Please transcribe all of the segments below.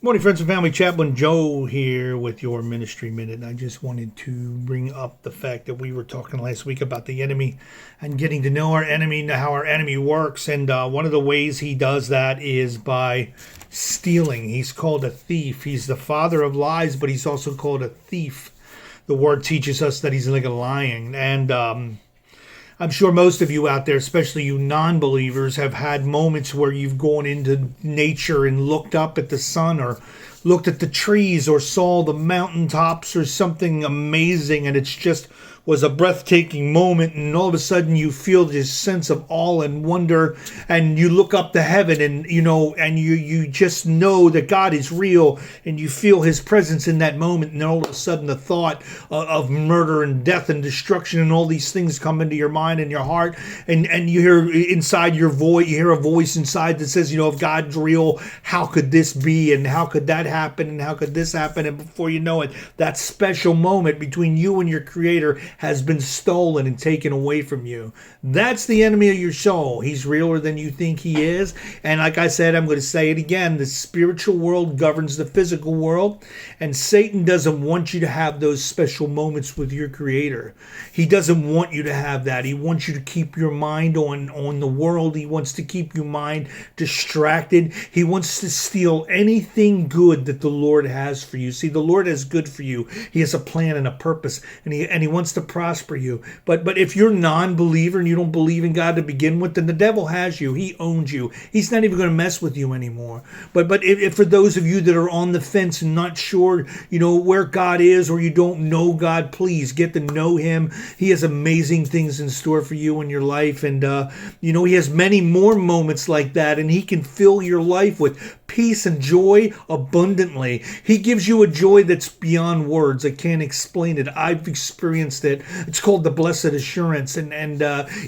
Morning, friends and family. Chaplain Joe here with your Ministry Minute. I just wanted to bring up the fact that we were talking last week about the enemy and getting to know our enemy, how our enemy works. And one of the ways he does that is by stealing. He's called a thief. He's the father of lies, but he's also called a thief. The word teaches us that he's like a lion. And I'm sure most of you out there, especially you non-believers, have had moments where you've gone into nature and looked up at the sun or looked at the trees or saw the mountaintops or something amazing, and it's just was a breathtaking moment, and all of a sudden you feel this sense of awe and wonder, and you look up to heaven, and you just know that God is real, and you feel his presence in that moment, and all of a sudden the thought of murder and death and destruction and all these things come into your mind and your heart, and you hear inside your voice, you hear a voice inside that says, if God's real, how could this be, and how could that happen, and how could this happen? And before you know it, that special moment between you and your Creator has been stolen and taken away from you. That's the enemy of your soul. He's realer than you think he is. And like I said, I'm going to say it again. The spiritual world governs the physical world. And Satan doesn't want you to have those special moments with your Creator. He doesn't want you to have that. He wants you to keep your mind on the world. He wants to keep your mind distracted. He wants to steal anything good that the Lord has for you. See, the Lord has good for you. He has a plan and a purpose, and he wants to prosper you. But if you're a non-believer and you don't believe in God to begin with, then the devil has you. He owns you. He's not even going to mess with you anymore. But if for those of you that are on the fence and not sure, where God is, or you don't know God, please get to know him. He has amazing things in store for you in your life. And, he has many more moments like that, and he can fill your life with peace and joy abundantly. He gives you a joy that's beyond words. I can't explain it. I've experienced it. It's called the blessed assurance. And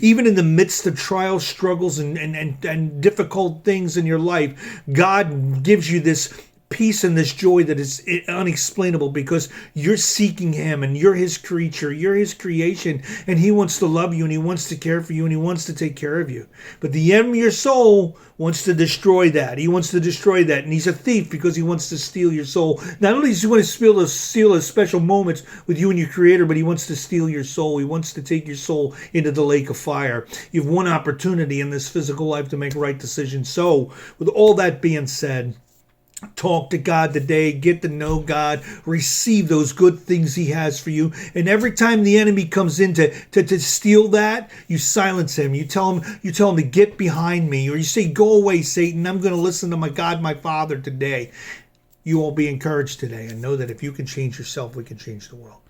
even in the midst of trials, struggles, and difficult things in your life, God gives you this peace and this joy that is unexplainable, because you're seeking him, and you're his creature, you're his creation, and he wants to love you, and he wants to care for you, and he wants to take care of you. But the enemy of your soul wants to destroy that. He wants to destroy that, and he's a thief because he wants to steal your soul. Not only does he want to steal those special moments with you and your Creator, but he wants to steal your soul. He wants to take your soul into the lake of fire. You have one opportunity in this physical life to make right decisions. So, with all that being said, talk to God today, get to know God, receive those good things he has for you. And every time the enemy comes in to steal that, you silence him. You tell him to get behind me, or you say, go away, Satan. I'm going to listen to my God, my Father today. You all be encouraged today, and know that if you can change yourself, we can change the world.